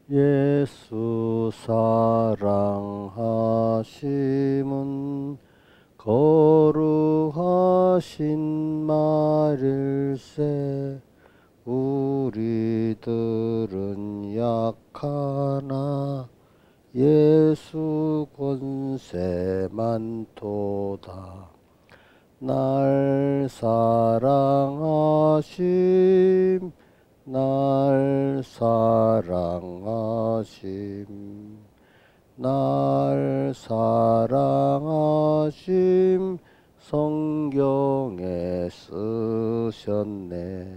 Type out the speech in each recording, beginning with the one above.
예수 사랑하심은 거룩하신 말일세. 우리들은 약하나 예수 권세 많도다. 날 사랑하심 날 사랑하심 날 사랑하심 성경에 쓰셨네.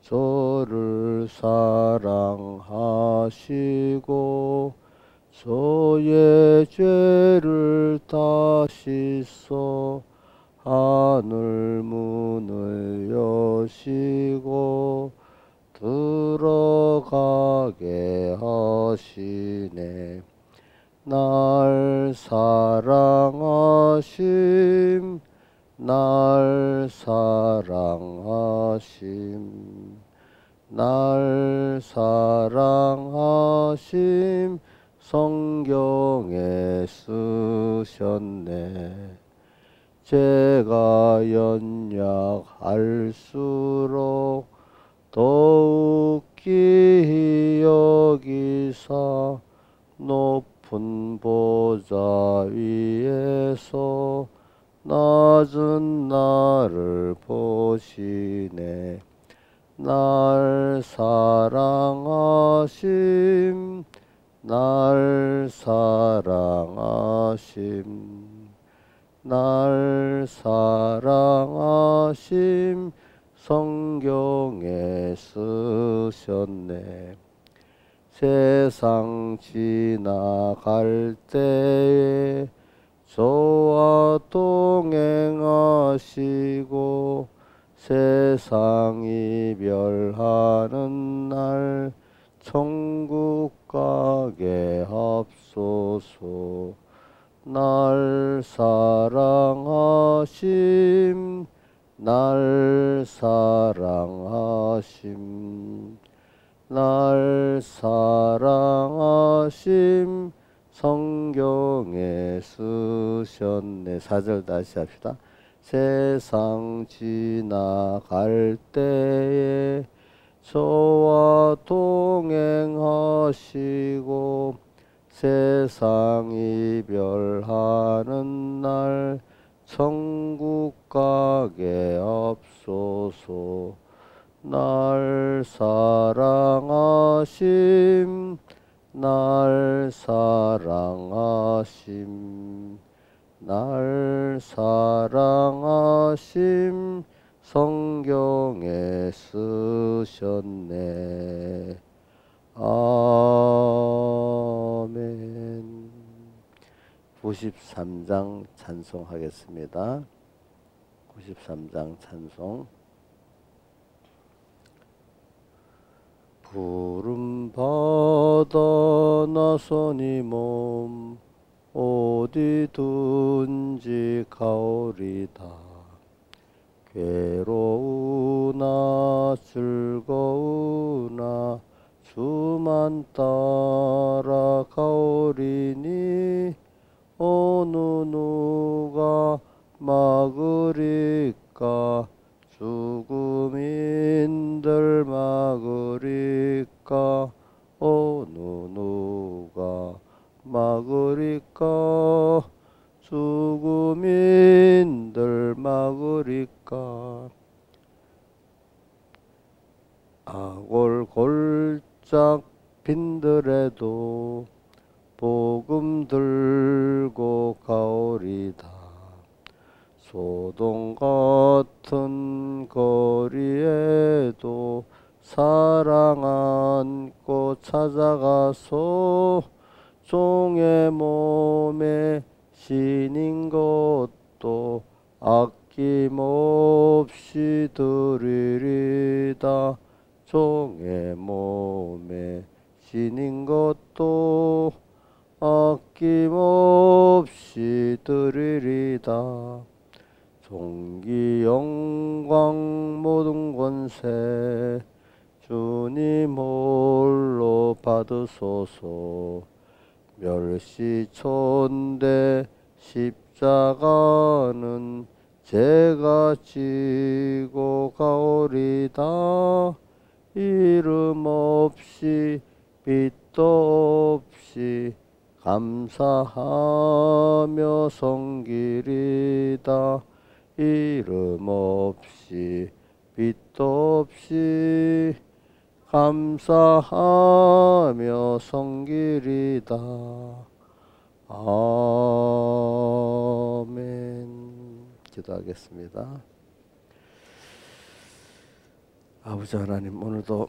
저를 사랑하시고 저의 죄를 다 씻어 하늘 문을 여시고 들어가게 하시네. 날 사랑하심 날 사랑하심 날 사랑하심 성경에 쓰셨네. 제가 연약할수록 더욱 기히 여기사 높은 보좌 위에서 낮은 나를 보시네. 날 사랑하심 날 사랑하심 날 사랑하심 성경에 쓰셨네. 세상 지나갈 때에 저와 동행하시고 세상 이별하는 날 천국 가게 합소서. 날 사랑하심 날 사랑하심 날 사랑하심 성경에 쓰셨네. 4절 다시 합시다. 세상 지나갈 때에 저와 동행하시고 세상 이별하는 날 천국 가게 앞서서. 날 사랑하심 날 사랑하심 날 사랑하심 성경에 쓰셨네. 아멘. 93장 찬송하겠습니다. 93장 찬송. 푸른 바다 나서니 몸 어디든지 가오리다. 괴로우나 즐거우나 주만 따라 가오리니 어느 누가 막으리까. 죽음인들 막으리까. 어느 누가 막으리까. 죽음인들 막으리까. 아골 골짝 빈들에도 복음 들고 가오리다. 소동 같은 거리에도 사랑 안고 찾아가서 종의 몸에 신인 것도 아낌없이 드리리다. 종의 몸에 신인 것도 아낌없이 드리리다. 존귀 영광 모든 권세 주님 홀로 받으소서. 멸시촌대 십자가는 제가 지고 가오리다. 이름 없이 빛도 없이 감사하며 섬기리다. 이름 없이 빛도 없이 감사하며 섬기리다. 아멘. 기도하겠습니다. 아버지 하나님, 오늘도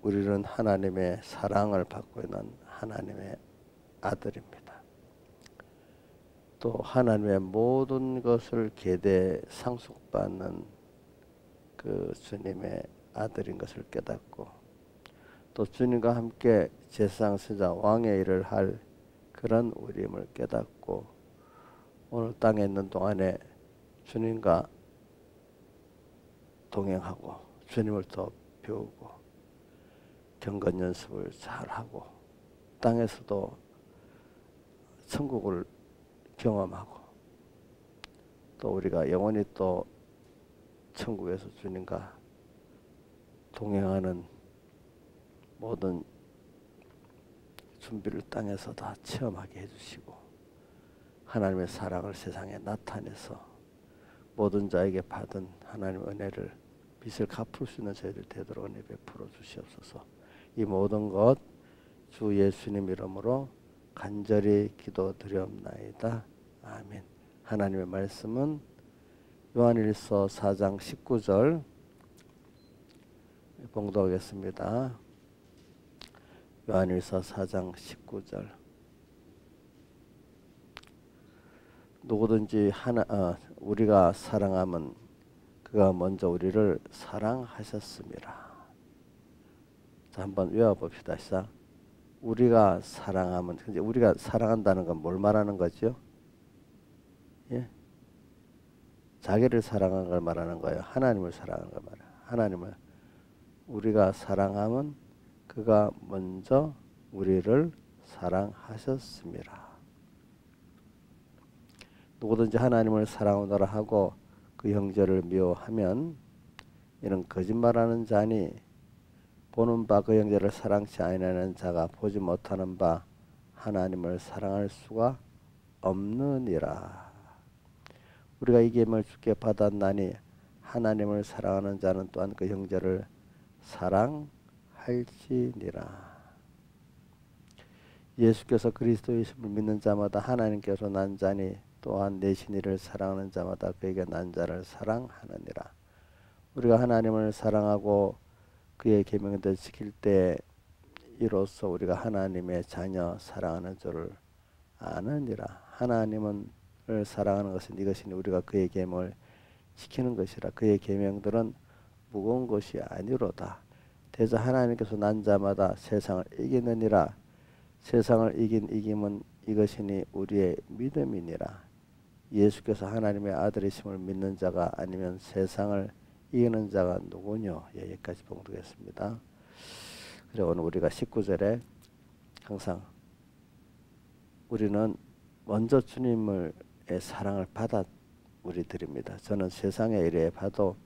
우리는 하나님의 사랑을 받고 있는 하나님의 아들입니다. 또 하나님의 모든 것을 계대 상속받는 그 주님의 아들인 것을 깨닫고, 또 주님과 함께 제사장세자 왕의 일을 할 그런 우리임을 깨닫고, 오늘 땅에 있는 동안에 주님과 동행하고 주님을 더 배우고 경건 연습을 잘하고 땅에서도 천국을 경험하고, 또 우리가 영원히 또 천국에서 주님과 동행하는 모든 준비를 땅에서 다 체험하게 해주시고, 하나님의 사랑을 세상에 나타내서 모든 자에게 받은 하나님의 은혜를 빚을 갚을 수 있는 저희들 되도록 은혜 베풀어 주시옵소서. 이 모든 것 주 예수님 이름으로 간절히 기도드리옵나이다. 아멘. 하나님의 말씀은 요한일서 4장 19절 봉독하겠습니다. 요한일서 4장 19절. 누구든지 우리가 사랑하면 그가 먼저 우리를 사랑하셨습니다. 자, 한번 외워봅시다. 시작. 우리가 사랑하면, 이제 우리가 사랑한다는 건 뭘 말하는 거죠? 예? 자기를 사랑하는 걸 말하는 거예요. 하나님을 사랑하는 걸 말해요. 하나님을 우리가 사랑하면 그가 먼저 우리를 사랑하셨습니다. 누구든지 하나님을 사랑하노라 하고 그 형제를 미워하면 이는 거짓말하는 자니, 보는 바 그 형제를 사랑치 아니하는 자가 보지 못하는 바 하나님을 사랑할 수가 없느니라. 우리가 이 계명을 주께 받았나니 하나님을 사랑하는 자는 또한 그 형제를 사랑할지니라. 예수께서 그리스도이심을 믿는 자마다 하나님께서 난 자니, 또한 내신 이를 사랑하는 자마다 그에게 난 자를 사랑하느니라. 우리가 하나님을 사랑하고 그의 계명들을 지킬 때 이로써 우리가 하나님의 자녀 사랑하는 줄을 아느니라. 하나님을 사랑하는 것은 이것이니 우리가 그의 계명을 지키는 것이라. 그의 계명들은 무거운 것이 아니로다. 대저 하나님께서 난 자마다 세상을 이기느니라. 세상을 이긴 이김은 이것이니 우리의 믿음이니라. 예수께서 하나님의 아들이심을 믿는 자가 아니면 세상을 이기는 자가 누구뇨? 여기까지 봉독했습니다. 그래서 오늘 우리가 19절에 항상 우리는 먼저 주님의 사랑을 받아 우리들입니다. 저는 세상에 이래 봐도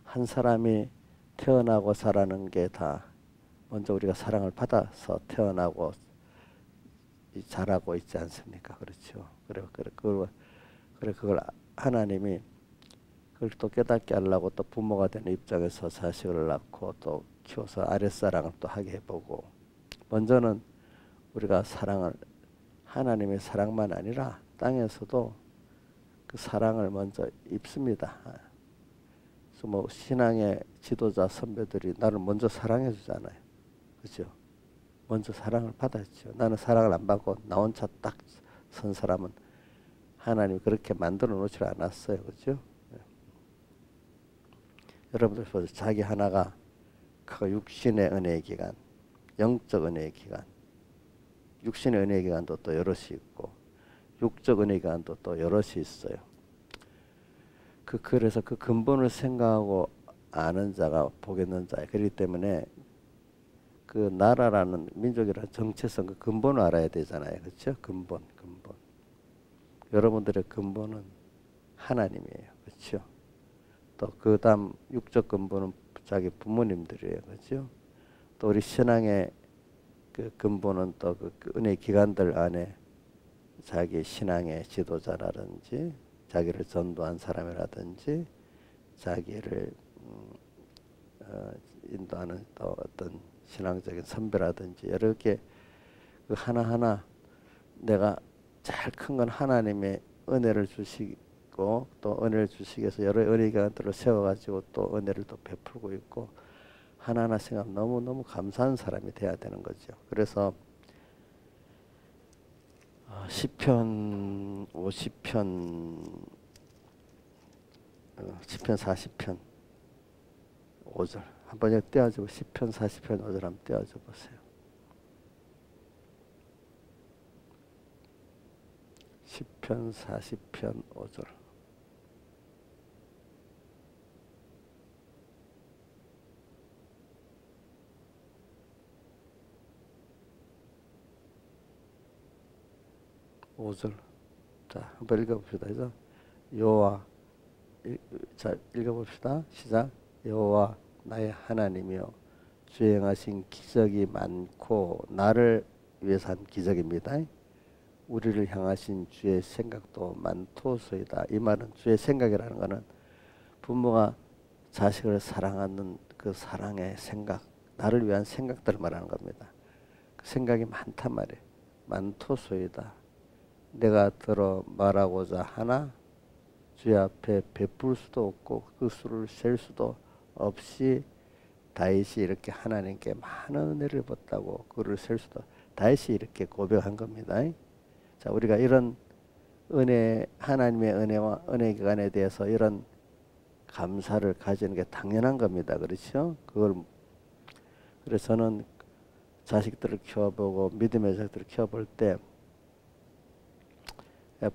한 사람이 태어나고 자라는 게 다 먼저 우리가 사랑을 받아서 태어나고 자라고 있지 않습니까? 그렇죠. 그래 그걸 하나님이 그걸 또 깨닫게 하려고 또 부모가 되는 입장에서 자식을 낳고 또 키워서 아랫사랑을 또 하게 해보고, 먼저는 우리가 사랑을, 하나님의 사랑만 아니라 땅에서도 그 사랑을 먼저 입습니다. 그래서 뭐 신앙의 지도자 선배들이 나를 먼저 사랑해 주잖아요. 그렇죠? 먼저 사랑을 받았죠. 나는 사랑을 안 받고 나 혼자 딱 선 사람은 하나님이 그렇게 만들어 놓지 않았어요. 그렇죠? 여러분들 보세요. 자기 하나가 그 육신의 은혜의 기간, 영적 은혜의 기간, 육신의 은혜의 기간도 또 여럿이 있고 육적 은혜의 기간도 또 여럿이 있어요. 그래서 그 근본을 생각하고 아는 자가 복 있는 자예요. 그렇기 때문에 그 나라라는 민족이라는 정체성 그 근본을 알아야 되잖아요. 그렇죠? 근본. 여러분들의 근본은 하나님이에요. 그렇죠? 또 그다음 육적 근본은 자기 부모님들이에요. 그렇죠? 또 우리 신앙의 그 근본은 또 그 은혜 기관들 안에 자기 신앙의 지도자라든지 자기를 전도한 사람이라든지 자기를 인도하는 또 어떤 신앙적인 선배라든지 여러 개 그 하나하나 내가 제일 큰 건 하나님의 은혜를 주시고 또 은혜를 주시기 위해서 여러 은혜기관들을 세워가지고 또 은혜를 또 베풀고 있고 하나하나 생각 너무너무 감사한 사람이 돼야 되는 거죠. 그래서 시편 50편 40편 5절 한번 여기 떼어주고 시편 40편 5절 한번 떼어줘 보세요. 시편 40편 5절 자 한번 읽어봅시다. 그래서 여호와 자 읽어봅시다. 시작. 여호와 나의 하나님이여 주의 행하신 기적이 많고 나를 위해서 한 기적입니다. 우리를 향하신 주의 생각도 많도소이다. 이 말은 주의 생각이라는 것은 부모가 자식을 사랑하는 그 사랑의 생각, 나를 위한 생각들을 말하는 겁니다. 그 생각이 많단 말이에요. 많도소이다. 내가 들어 말하고자 하나 주의 앞에 베풀 수도 없고 그 수를 셀 수도 없이 다윗이 이렇게 하나님께 많은 은혜를 받다고 그를 셀 수도 다윗이 이렇게 고백한 겁니다. 자, 우리가 이런 은혜 하나님의 은혜와 은혜 기간에 대해서 이런 감사를 가지는 게 당연한 겁니다. 그렇죠? 그래서 저는 자식들을 키워보고 믿음의 자식들을 키워볼 때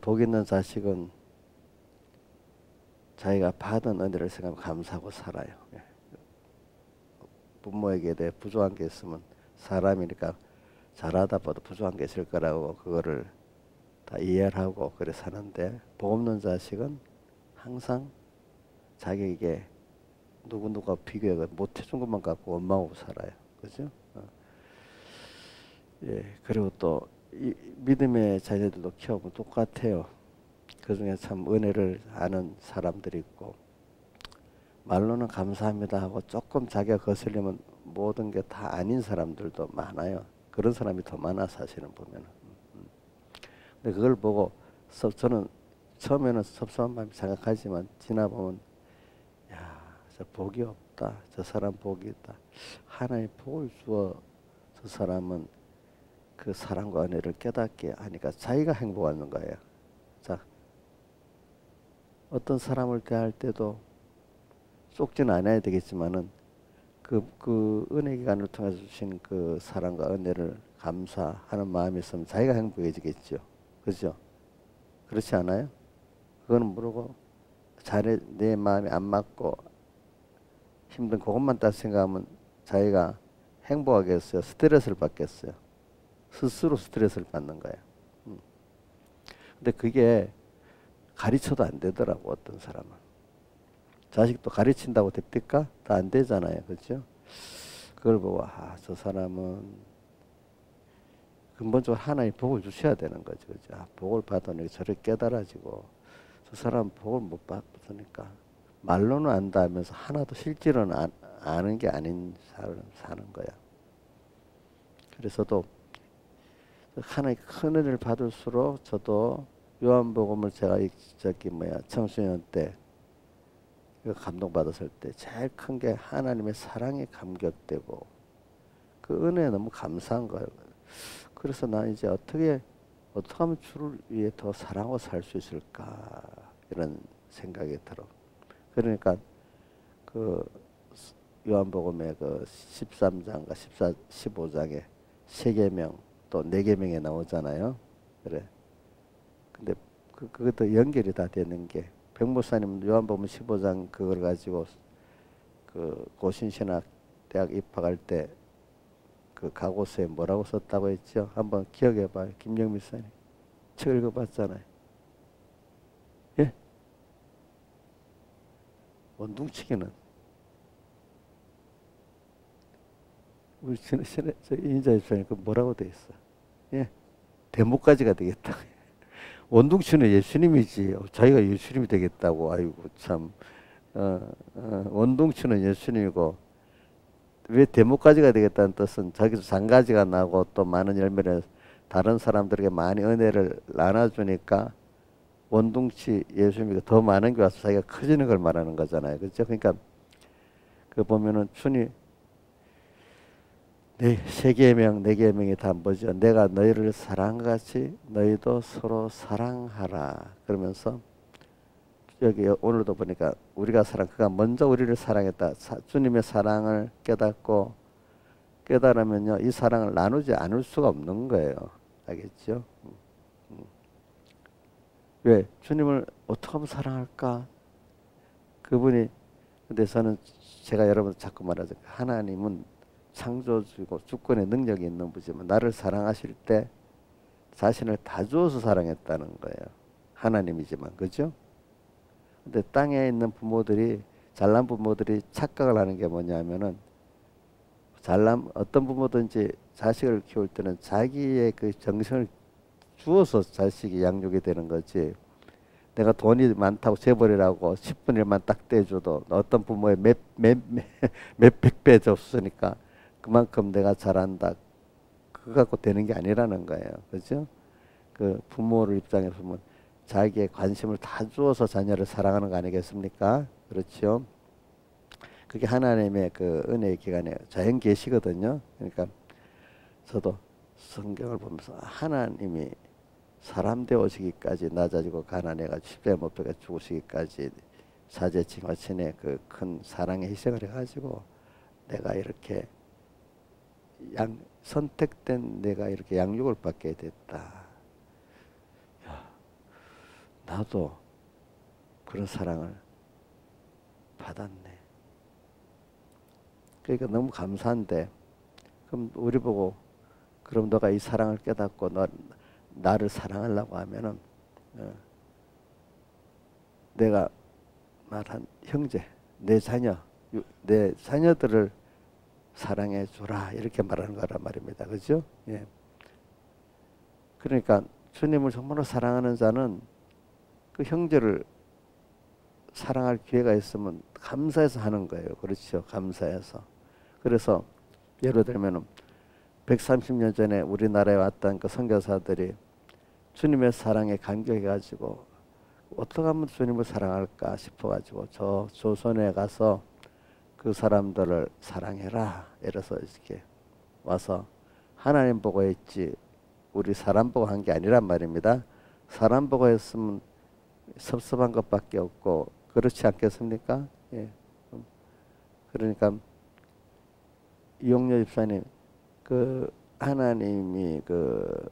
복 있는 자식은 자기가 받은 은혜를 생각하면 감사하고 살아요. 부모에게 대해 부족한 게 있으면 사람이니까 잘하다 보다 부족한 게 있을 거라고 그거를 다 이해를 하고 그래 사는데 복 없는 자식은 항상 자기에게 누구누가 비교해 못해준 것만 갖고 원망하고 살아요. 그죠? 예, 그리고 또 이 믿음의 자녀들도 키워보면 똑같아요. 그 중에 참 은혜를 아는 사람들이 있고 말로는 감사합니다 하고 조금 자기가 거슬리면 모든 게 다 아닌 사람들도 많아요. 그런 사람이 더 많아 사실은 보면은. 근데 그걸 보고 저는 처음에는 섭섭한 마음이 생각하지만 지나보면 야, 저 복이 없다. 저 사람 복이 있다. 하나님 복을 주어 저 사람은 그 사랑과 은혜를 깨닫게 하니까 자기가 행복하는 거예요. 자, 어떤 사람을 대할 때도 쏙지는 않아야 되겠지만은 그 은혜 기간을 통해서 주신 그 사랑과 은혜를 감사하는 마음이 있으면 자기가 행복해지겠죠. 그죠? 그렇지 않아요? 그거는 모르고 내 마음이 안 맞고 힘든 그것만 딱 생각하면 자기가 행복하겠어요? 스트레스를 받겠어요? 스스로 스트레스를 받는 거예요. 근데 그게 가르쳐도 안 되더라고 어떤 사람은. 자식도 가르친다고 됩니까? 다 안 되잖아요. 그렇죠? 그걸 보고 저 사람은 근본적으로 하나님 복을 주셔야 되는 거죠. 그죠? 복을 받으니 저렇게 깨달아지고 저 사람 복을 못 받으니까 말로는 안다 하면서 하나도 실제로는 아는 게 아닌 삶을 사는 거야. 그래서도 하나님 큰 은혜를 받을수록 저도 요한복음을 제가 청소년 때 감동받았을 때 제일 큰 게 하나님의 사랑에 감격되고 그 은혜에 너무 감사한 거예요. 그래서 난 이제 어떻게 하면 주를 위해 더 사랑하고 살 수 있을까 이런 생각이 들어. 그러니까 그 요한복음의 그 13장과 15장에 세계명 또 4계명에 나오잖아요. 그래. 근데 그것도 연결이 다 되는 게 백목사님 요한복음 15장 그걸 가지고 그 고신신학 대학 입학할 때 그 각오서에 뭐라고 썼다고 했죠? 한번 기억해봐요. 김영미 선생님 책 읽어봤잖아요. 예? 원둥치기는 우리 저 인자 입장에 그 뭐라고 돼 있어? 예? 대목까지가 되겠다. 원둥치는 예수님이지. 자기가 예수님이 되겠다고. 아이고 참. 원둥치는 예수님이고 왜 대목까지가 되겠다는 뜻은 자기도 장가지가 나고 또 많은 열매를 다른 사람들에게 많이 은혜를 나눠주니까 원둥치 예수님이 더 많은 게 와서 자기가 커지는 걸 말하는 거잖아요. 그렇죠? 그러니까 그 보면은 주님 세 계명 네 계명이 다 뭐죠? 내가 너희를 사랑한 것 같이 너희도 서로 사랑하라. 그러면서 여기 오늘도 보니까 우리가 그가 먼저 우리를 사랑했다. 주님의 사랑을 깨달으면요 이 사랑을 나누지 않을 수가 없는 거예요. 알겠죠? 왜? 주님을 어떻게 하면 사랑할까? 그분이 근데 저는 제가 여러분 자꾸 말하죠. 하나님은 창조주고 주권의 능력이 있는 분이지만 나를 사랑하실 때 자신을 다 주어서 사랑했다는 거예요. 하나님이지만 그죠? 근데 땅에 있는 부모들이 잘난 부모들이 착각을 하는 게 뭐냐면은 어떤 부모든지 자식을 키울 때는 자기의 그 정성을 주어서 자식이 양육이 되는 거지. 내가 돈이 많다고 재벌이라고 10분의 1만 딱 떼줘도 어떤 부모의 몇백 배 줬으니까 그만큼 내가 잘한다. 그거 갖고 되는 게 아니라는 거예요. 그죠? 그 부모를 입장에서 보면 자기의 관심을 다 주어서 자녀를 사랑하는 거 아니겠습니까? 그렇죠. 그게 하나님의 그 은혜의 기간에 자연 계시거든요. 그러니까 저도 성경을 보면서 하나님이 사람 되어지기까지 낮아지고 가난해가 십자가에 못 박혀 죽으시기까지 사제친과 친의 그 큰 사랑의 희생을 해가지고 내가 이렇게 선택된 내가 이렇게 양육을 받게 됐다. 나도 그런 사랑을 받았네. 그러니까 너무 감사한데 그럼 우리 보고 그럼 너가 이 사랑을 깨닫고 나를 사랑하려고 하면은 내가 말한 형제, 내 자녀들을 사랑해 주라 이렇게 말하는 거란 말입니다. 그죠? 예. 그러니까 주님을 정말로 사랑하는 자는 그 형제를 사랑할 기회가 있으면 감사해서 하는 거예요. 그렇죠. 감사해서. 그래서 예를 들면 130년 전에 우리나라에 왔던 그 선교사들이 주님의 사랑에 감격해가지고 어떻게 하면 주님을 사랑할까 싶어가지고 저 조선에 가서 그 사람들을 사랑해라 이래서 이렇게 와서 하나님 보고 했지 우리 사람 보고 한 게 아니란 말입니다. 사람 보고 했으면 섭섭한 것밖에 없고 그렇지 않겠습니까? 예. 그러니까 이용렬 집사님 그 하나님이 그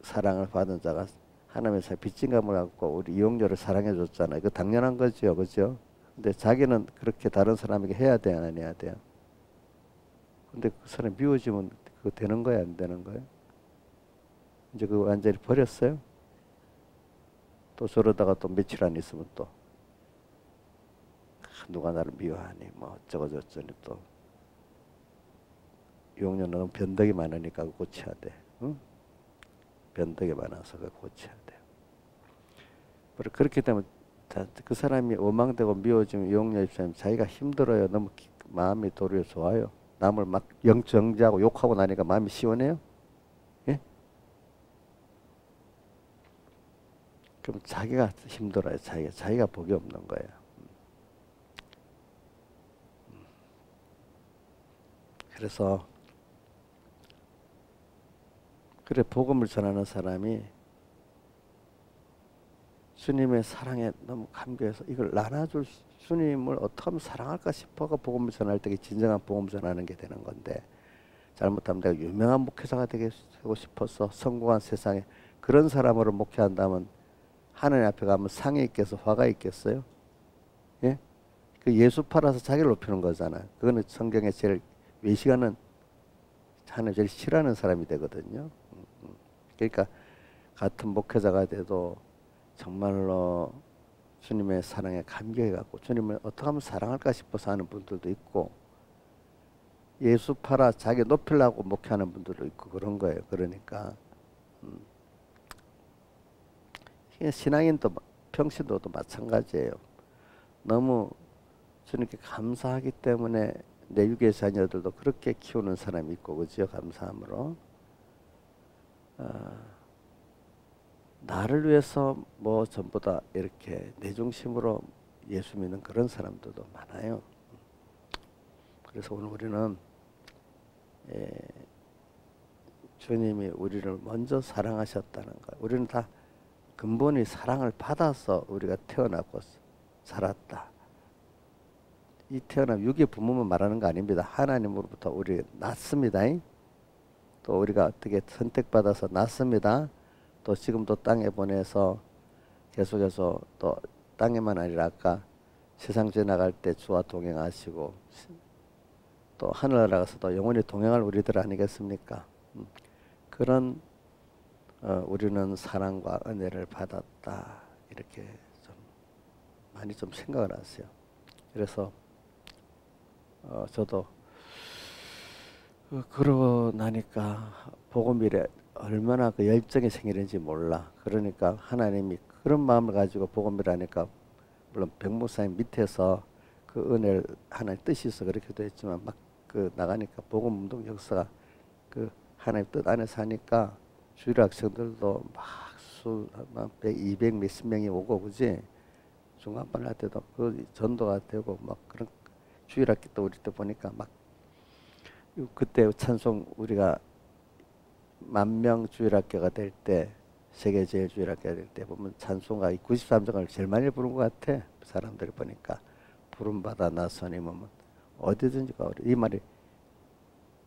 사랑을 받은 자가 하나님의 빚진 감을 갖고 우리 이용렬을 사랑해 줬잖아요. 그 당연한 거죠, 그죠? 근데 자기는 그렇게 다른 사람에게 해야 돼요, 안 해야 돼요? 근데 그 사람이 미워지면 그거 되는 거예요, 안 되는 거예요? 이제 그거 완전히 버렸어요? 또 저러다가 또 며칠 안 있으면 또 누가 나를 미워하니 뭐 어쩌고 저쩌니 또 이용렬은 너무 변덕이 많으니까 고쳐야 돼. 응? 변덕이 많아서 그거 고쳐야 돼. 그렇게 되면 그 사람이 원망되고 미워지면 이용렬 집사님 자기가 힘들어요. 너무 마음이 도리어 좋아요. 남을 막 영정지하고 욕하고 나니까 마음이 시원해요. 예? 그럼 자기가 힘들어요. 자기가 복이 없는 거예요. 그래서 그래 복음을 전하는 사람이 주님의 사랑에 너무 감격해서 이걸 나눠줄 주님을 어떻게 하면 사랑할까 싶어가 복음을 전할 때 진정한 복음 전하는 게 되는 건데 잘못하면 내가 유명한 목회자가 되고 싶어서 성공한 세상에 그런 사람으로 목회한다면 하나님 앞에 가면 상이 있겠어 화가 있겠어요? 예? 그 예수 팔아서 자기를 높이는 거잖아. 그거는 성경에 제일 외식하는 하나님 제일 싫어하는 사람이 되거든요. 그러니까 같은 목회자가 돼도 정말로 주님의 사랑에 감격해갖고 주님을 어떻게 하면 사랑할까 싶어서 하는 분들도 있고, 예수 팔아 자기 높이려고 목회하는 분들도 있고 그런 거예요. 그러니까 신앙인도 평신도도 마찬가지예요. 너무 주님께 감사하기 때문에 내 육의 자녀들도 그렇게 키우는 사람이 있고, 그죠? 감사함으로. 나를 위해서 뭐 전부 다 이렇게 내 중심으로 예수 믿는 그런 사람들도 많아요. 그래서 오늘 우리는 주님이 우리를 먼저 사랑하셨다는 것. 우리는 다 근본이 사랑을 받아서 우리가 태어나고 살았다. 이 태어남 육의 부모만 말하는 거 아닙니다. 하나님으로부터 우리 낳습니다. 또 우리가 어떻게 선택받아서 낳습니다. 또 지금도 땅에 보내서 계속해서 또 땅에만 아니라 아까 세상 지나갈 때 주와 동행하시고 또 하늘 나라가서도 영원히 동행할 우리들 아니겠습니까? 그런 우리는 사랑과 은혜를 받았다. 이렇게 좀 많이 좀 생각을 하세요. 그래서 저도 그러고 나니까 복음일에 얼마나 그 열정이 생기는지 몰라. 그러니까 하나님이 그런 마음을 가지고 복음을 하니까, 물론 백목사님 밑에서 그 은혜를 하나님 뜻이 있어 그렇게 됐지만 막 그 나가니까 복음 운동 역사가 그 하나님 뜻 안에서 하니까 주일 학생들도 막 100, 200 몇십 명이 오고, 그지? 중간반 할 때도 그 전도가 되고 막 그런 주일 학기 또 우리 때 보니까 막 그때 찬송 우리가 10,000명 주일학교가 될 때, 세계 제일 주일학교가 될 때 보면 찬송가 93장을 제일 많이 부른 것 같아. 사람들이 보니까 부름받아 나서니 뭐 어디든지 가. 이 말이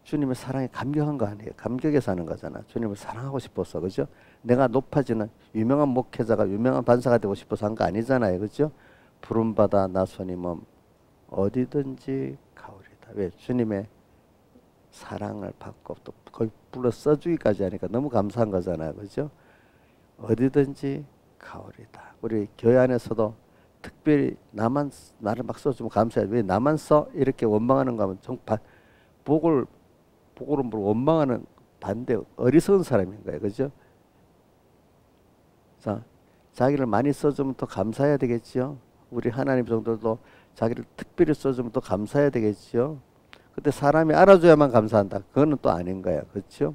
주님의 사랑에 감격한 거 아니에요. 감격해서 하는 거잖아. 주님을 사랑하고 싶어서, 그죠? 내가 높아지는 유명한 목회자가 유명한 반사가 되고 싶어서 한 거 아니잖아요, 그죠? 부름받아 나서니 뭐 어디든지 가오리다. 왜? 주님의 사랑을 받고 또 거의 불러 써주기까지 하니까 너무 감사한 거잖아요, 그죠? 어디든지 가오리다. 우리 교회 안에서도 특별히 나를 막 써주면 감사해. 왜 나만 써? 이렇게 원망하는 거 하면 복으로 원망하는 반대 어리석은 사람인 거예요, 그죠? 자, 자기를 많이 써주면 또 감사해야 되겠죠. 우리 하나님 성도들도 자기를 특별히 써주면 또 감사해야 되겠죠. 근데 사람이 알아줘야만 감사한다. 그거는 또 아닌 거야. 그렇죠?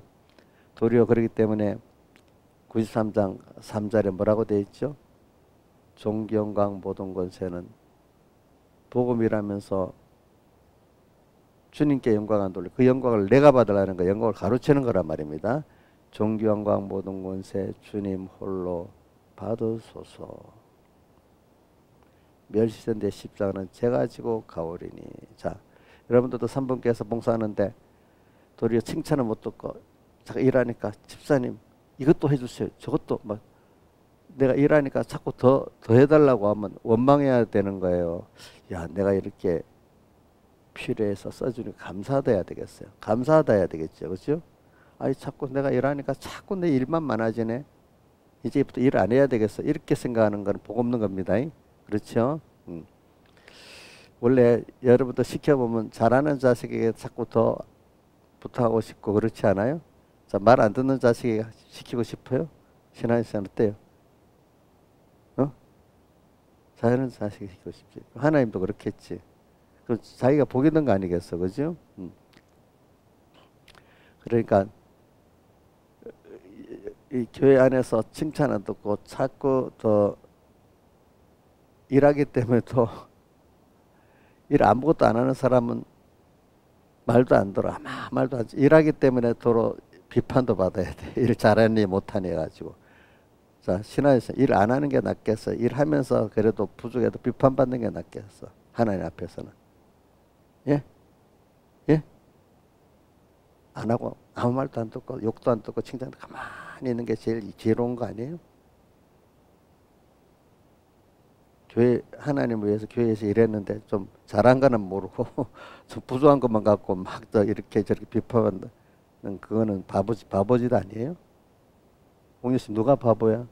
도리어 그렇기 때문에 93장 3절에 뭐라고 되어 있죠? 존귀 영광 모든 권세는 복음이라면서 주님께 영광을 돌려 그 영광을 내가 받으라는 거, 영광을 가로채는 거란 말입니다. 존귀 영광 모든 권세 주님 홀로 받으소서. 멸시된 십자가는 제가 지고 가오리니. 자, 여러분들도 3분께서 봉사하는데 도리어 칭찬을 못 듣고 자꾸 일하니까 집사님 이것도 해주세요. 저것도 막 내가 일하니까 자꾸 더 해달라고 하면 원망해야 되는 거예요. 야, 내가 이렇게 필요해서 써주니 감사하다 해야 되겠어요. 감사하다 해야 되겠죠. 그렇죠? 아니 자꾸 내가 일하니까 자꾸 내 일만 많아지네. 이제부터 일 안 해야 되겠어. 이렇게 생각하는 건 복 없는 겁니다. 그렇죠? 원래 여러분도 시켜보면 잘하는 자식에게 자꾸 더 부탁하고 싶고 그렇지 않아요? 자, 말 안 듣는 자식에게 시키고 싶어요? 신앙생활 어때요? 잘하는 자식에게 시키고 싶지. 하나님도 그렇겠지. 그럼 자기가 복이 있는 거 아니겠어, 그죠? 그러니까 이 교회 안에서 칭찬을 듣고 자꾸 더 일하기 때문에 또 일 아무것도 안 하는 사람은 말도 안 들어. 아마 말도 안 일하기 때문에 도로 비판도 받아야 돼. 일 잘하니 못하니 해가지고. 자, 신화에서 일 안 하는 게 낫겠어. 일하면서 그래도 부족해도 비판받는 게 낫겠어. 하나님 앞에서는. 예? 예? 안 하고 아무 말도 안 듣고 욕도 안 듣고 칭찬도 가만히 있는 게 제일 지혜로운 거 아니에요? 교회 하나님을 위해서 교회에서 일했는데 좀 잘한 거는 모르고 좀 부족한 것만 갖고 막 또 이렇게 저렇게 비판하는 그거는 바보짓 아니에요? 공유 씨 누가 바보야?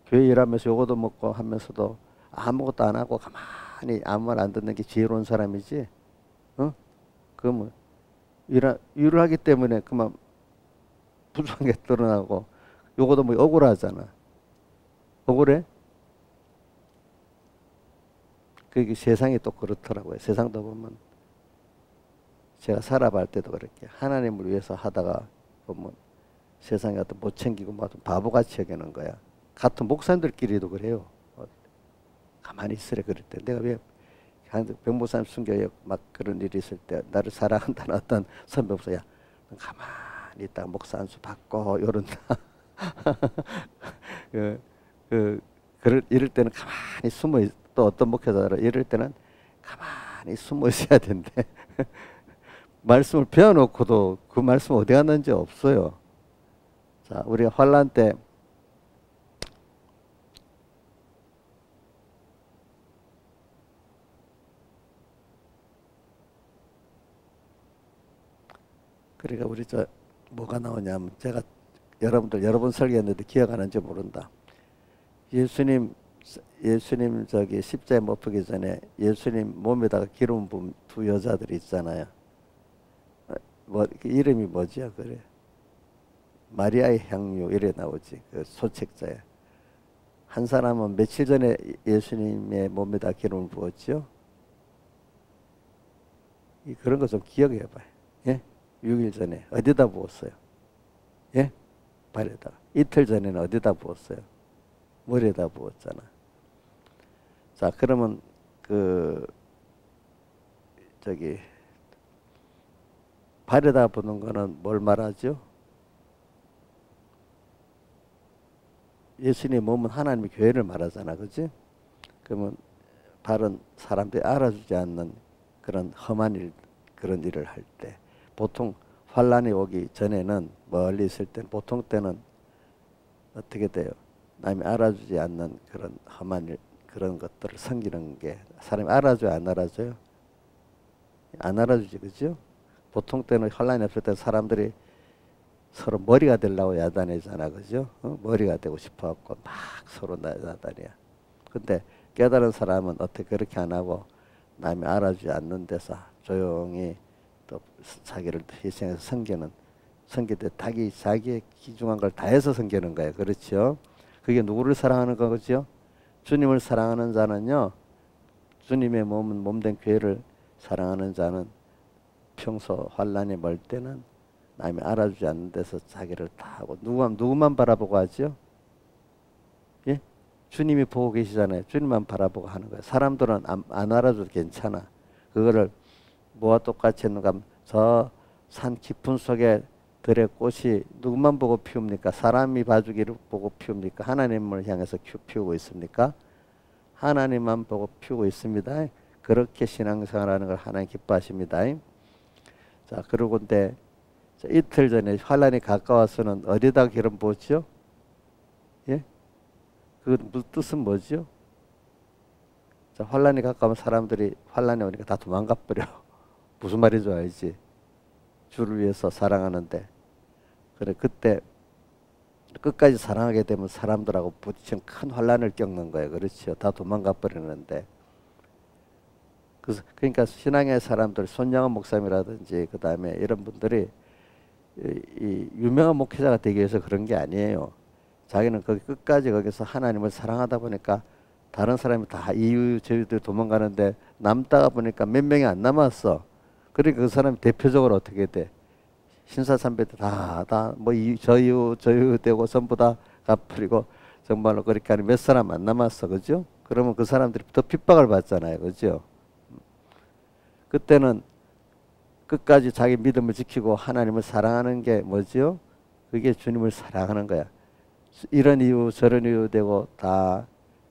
교회 일하면서 요거도 먹고 하면서도 아무것도 안 하고 가만히 아무 말 안 듣는 게 지혜로운 사람이지? 어? 그러면 일을 하기 때문에 그만 부족한 게 드러나고 요거도 뭐 억울하잖아. 억울해? 그게 세상이 또 그렇더라고요. 세상도 보면 제가 살아갈 때도 그렇게 하나님을 위해서 하다가 보면 세상에 어떤 못 챙기고 막 바보같이 여기는 거야. 같은 목사님들끼리도 그래요. 가만히 있으래 그럴 때 내가 왜 병목사님 순교에 막 그런 일이 있을 때 나를 사랑한다는 어떤 선배 목사야 가만히 있다가 목사 안수 받고 요런다. 이럴 때는 가만히 숨어 또 어떤 목회자들은 이럴 때는 가만히 숨어 있어야 된대. 말씀을 배워놓고도 그 말씀 어디 갔는지 없어요. 자, 우리가 환란 때 그러니까 우리 뭐가 나오냐면 제가 여러 번 설교했는데 기억하는지 모른다. 예수님 저기 십자에 못 박기 전에 예수님 몸에다가 기름 부은 두 여자들이 있잖아요. 뭐 이름이 뭐지요? 그래. 마리아의 향유 이래 나오지. 그 소책자에. 한 사람은 며칠 전에 예수님의 몸에다 기름을 부었죠. 그런 거 좀 기억해 봐요. 예? 6일 전에 어디다 부었어요? 예? 발에다가. 이틀 전에는 어디다 부었어요? 머리에다 부었잖아. 자, 그러면 발에다 부는 거는 뭘 말하죠? 예수님의 몸은 하나님의 교회를 말하잖아, 그렇지? 그러면 발은 사람들이 알아주지 않는 그런 험한 일, 그런 일을 할 때, 보통 환란이 오기 전에는 멀리 있을 때, 보통 때는 어떻게 돼요? 남이 알아주지 않는 그런 험한 일, 그런 것들을 섬기는 게 사람이 알아줘요, 안 알아줘요? 안 알아주지, 그죠? 보통 때는 환란이 없을 때 사람들이 서로 머리가 되려고 야단이잖아, 그죠? 머리가 되고 싶어갖고 막 서로 야단이야. 근데 깨달은 사람은 어떻게 그렇게 안 하고 남이 알아주지 않는 데서 조용히 또 자기를 희생해서 섬길 때 자기의 귀중한 걸 다해서 섬기는 거예요. 그렇죠? 그게 누구를 사랑하는 거죠? 주님을 사랑하는 자는요, 주님의 몸된 교회를 사랑하는 자는 평소 환란이 멀 때는 남이 알아주지 않는 데서 자기를 다 하고 누구만 바라보고 하죠? 예? 주님이 보고 계시잖아요. 주님만 바라보고 하는 거예요. 사람들은 안 알아줘도 괜찮아. 그거를 뭐와 똑같이 했는가 하면 저 산 깊은 속에 들의 꽃이 누구만 보고 피웁니까? 사람이 봐주기를 보고 피웁니까? 하나님을 향해서 피우고 있습니까? 하나님만 보고 피우고 있습니다. 그렇게 신앙생활하는 걸 하나님 기뻐하십니다. 자, 그러고 근데 이틀 전에 환란이 가까워서는 어디다 기름 부었죠? 예? 그 뜻은 뭐죠? 자, 환란이 가까우면 사람들이 환란이 오니까 다 도망가 버려. 무슨 말인지 알지? 주를 위해서 사랑하는데. 그래, 그때 끝까지 사랑하게 되면 사람들하고 부딪힌 큰 환란을 겪는 거예요. 그렇죠? 다 도망가 버리는데. 그러니까 신앙의 사람들, 손양원 목사님이라든지 그 다음에 이런 분들이 이 유명한 목회자가 되기 위해서 그런 게 아니에요. 자기는 거기 끝까지 거기서 하나님을 사랑하다 보니까 다른 사람이 다 이유 저유들 도망가는데 남다가 보니까 몇 명이 안 남았어. 그러니까 그 사람이 대표적으로 어떻게 돼? 신사참배 다뭐 저유 되고 전부 다 갚으리고 정말로 그렇게 하는 몇 사람 안 남았어, 그죠? 그러면 그 사람들이 더 핍박을 받잖아요, 그죠? 그때는 끝까지 자기 믿음을 지키고 하나님을 사랑하는 게 뭐지요? 그게 주님을 사랑하는 거야. 이런 이유 저런 이유 되고 다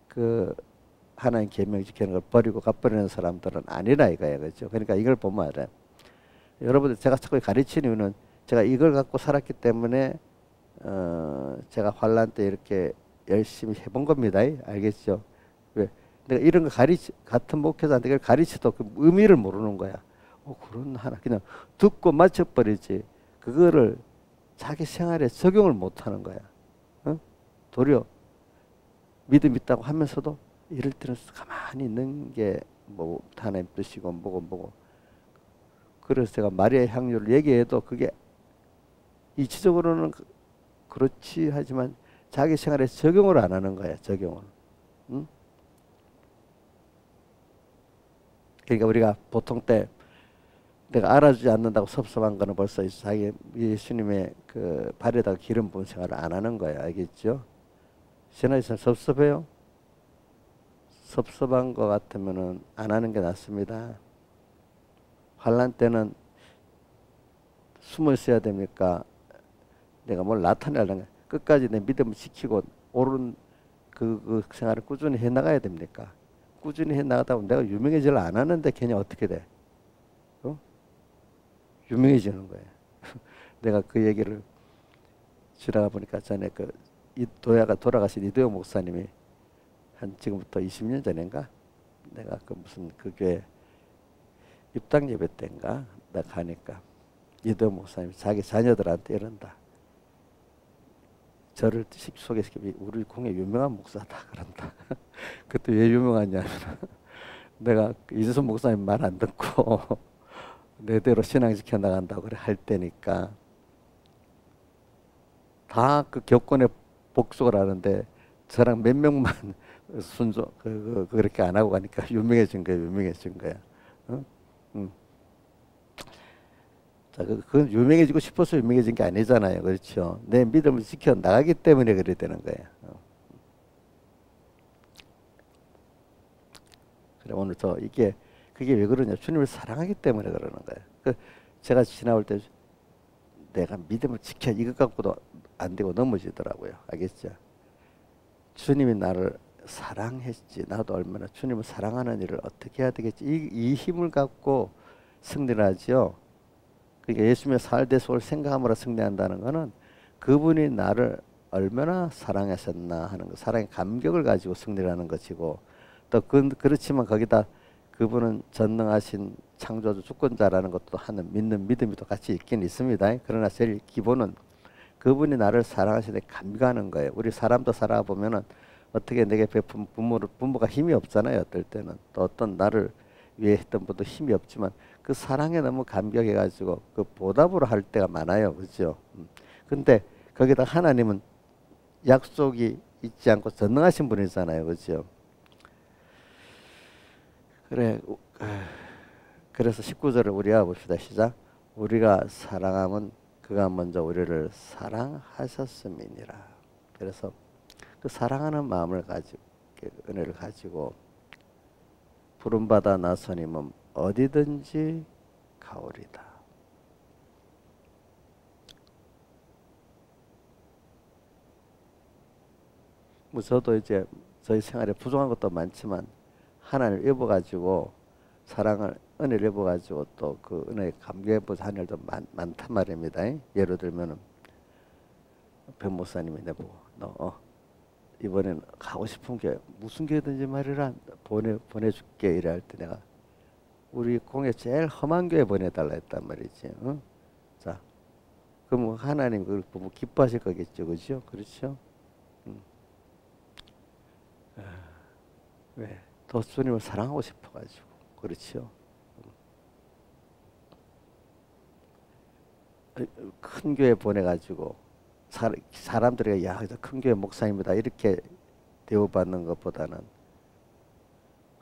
그 하나님 계명 지키는 걸 버리고 가버리는 사람들은 아니라 이거야, 그렇죠? 그러니까 이걸 보면 알아요. 여러분들 제가 자꾸 가르치는 이유는 제가 이걸 갖고 살았기 때문에 제가 환란 때 이렇게 열심히 해본 겁니다. 알겠죠? 왜? 내가 이런 거 같은 목회자한테 이걸 가르쳐도 그 의미를 모르는 거야. 그런 하나 그냥 듣고 맞춰버리지. 그거를 자기 생활에 적용을 못 하는 거야. 어? 도리어 믿음 있다고 하면서도 이럴 때는 가만히 있는 게 뭐 하나님 뜻이고 뭐고. 그래서 제가 마리아의 향유를 얘기해도 그게 이치적으로는 그렇지 하지만 자기 생활에 적용을 안 하는 거야. 적용을. 응? 그러니까 우리가 보통 때 내가 알아주지 않는다고 섭섭한 거는 벌써 자기 예수님의 그 발에다가 기름 부은 생활을 안 하는 거야. 알겠죠? 신앙에서 섭섭해요? 섭섭한 것 같으면은 안 하는 게 낫습니다. 환난 때는 숨어 있어야 됩니까? 내가 뭘 나타내려는 거야. 끝까지 내 믿음을 지키고 옳은 그 생활을 꾸준히 해 나가야 됩니까? 꾸준히 해 나가다 보면 내가 유명해지려 안 하는데 걔네 어떻게 돼? 유명해지는 거예요. 내가 그 얘기를 지나가 보니까 전에 이 도야가 돌아가신 이도영 목사님이 한 지금부터 20년 전인가 내가 무슨 그 교회 입당 예배 때인가 나 가니까 이도영 목사님이 자기 자녀들한테 이런다. 저를 소개시켜 우리 공회 유명한 목사다 그런다. 그때 왜 유명하냐면 내가 이재선 목사님 말 안 듣고 내대로 신앙 지켜 나간다고 그래 할 때니까 다 그 교권에 복속을 하는데 저랑 몇 명만 순종 그렇게 안 하고 가니까 유명해진 거야. 어? 자, 그건 유명해지고 싶어서 유명해진 게 아니잖아요. 그렇죠? 내 믿음을 지켜 나가기 때문에 그래 되는 거예요. 그래 오늘 그게 왜 그러냐? 주님을 사랑하기 때문에 그러는 거예요. 제가 지나올 때 내가 믿음을 지켜 이것 갖고도 안 되고 넘어지더라고요. 알겠죠? 주님이 나를 사랑했지. 나도 얼마나 주님을 사랑하는 일을 어떻게 해야 되겠지. 이 힘을 갖고 승리를 하죠. 그러니까 예수님의 살대속을 생각함으로 승리한다는 것은 그분이 나를 얼마나 사랑하셨나 하는 거, 사랑의 감격을 가지고 승리를 하는 것이고 또 그렇지만 거기다 그분은 전능하신 창조주 주권자라는 것도 하는 믿는 믿음이 또 같이 있긴 있습니다. 그러나 제일 기본은 그분이 나를 사랑하시되 감격하는 거예요. 우리 사람도 살아보면은 어떻게 내게 베푼 부모가 힘이 없잖아요. 어떨 때는 또 어떤 나를 위해 했던 분도 힘이 없지만 그 사랑에 너무 감격해가지고 그 보답으로 할 때가 많아요. 그렇죠? 근데 거기다 하나님은 약속이 있지 않고 전능하신 분이잖아요. 그렇죠? 그래서 19절을 우리가 봅시다. 시작. 우리가 사랑함은 그가 먼저 우리를 사랑하셨음이니라. 그래서 그 사랑하는 마음을 가지고 은혜를 가지고 부름받아 나서님은 어디든지 가오리다. 뭐 저도 이제 저희 생활에 부족한 것도 많지만 하나님을 입어가지고 사랑을 은혜를 입어가지고 또 그 은혜에 감격해보자 하는 일도 많단 말입니다. 예를 들면은 변목사님이 내보고 너 이번에는 가고 싶은 교회 무슨 교회든지 말이라 보내줄게 이래 할 때 내가 우리 공에 제일 험한 교회 보내달라 했단 말이지. 자, 그럼 하나님 그걸 보면 기뻐하실 거겠죠, 그렇죠? 그렇죠? 왜? 더 주님을 사랑하고 싶어가지고 그렇죠? 큰 교회 보내가지고 사람들이 큰 교회 목사님이다 이렇게 대우받는 것보다는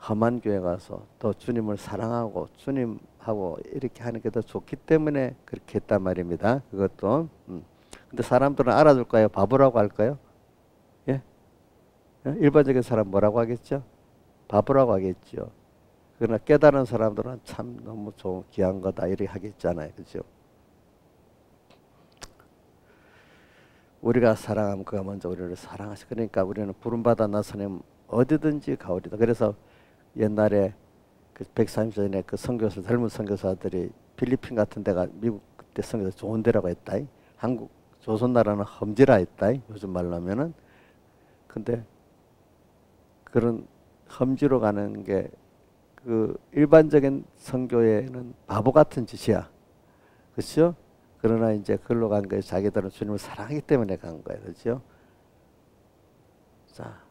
험한 교회 가서 더 주님을 사랑하고 주님하고 이렇게 하는 게 더 좋기 때문에 그렇게 했단 말입니다. 그것도 근데 사람들은 알아둘까요? 바보라고 할까요? 예? 일반적인 사람 뭐라고 하겠죠? 바보라고 하겠죠. 그러나 깨달은 사람들은 참 너무 좋은 귀한 거다 이렇게 하겠잖아요. 그죠? 우리가 사랑하면 그가 먼저 우리를 사랑하시. 그러니까 우리는 부름받아 나서는 어디든지 가오리다. 그래서 옛날에 그 130년에 그 젊은 선교사들이 필리핀 같은 데가 미국 그때 선교사 좋은 데라고 했다. 한국 조선나라는 험지라 했다. 요즘 말로 하면은. 근데 그런 험지로 가는 게 그 일반적인 선교에는 바보 같은 짓이야. 그렇죠? 그러나 이제 그걸로 간 거예요. 자기들은 주님을 사랑하기 때문에 간 거예요. 그렇죠? 자,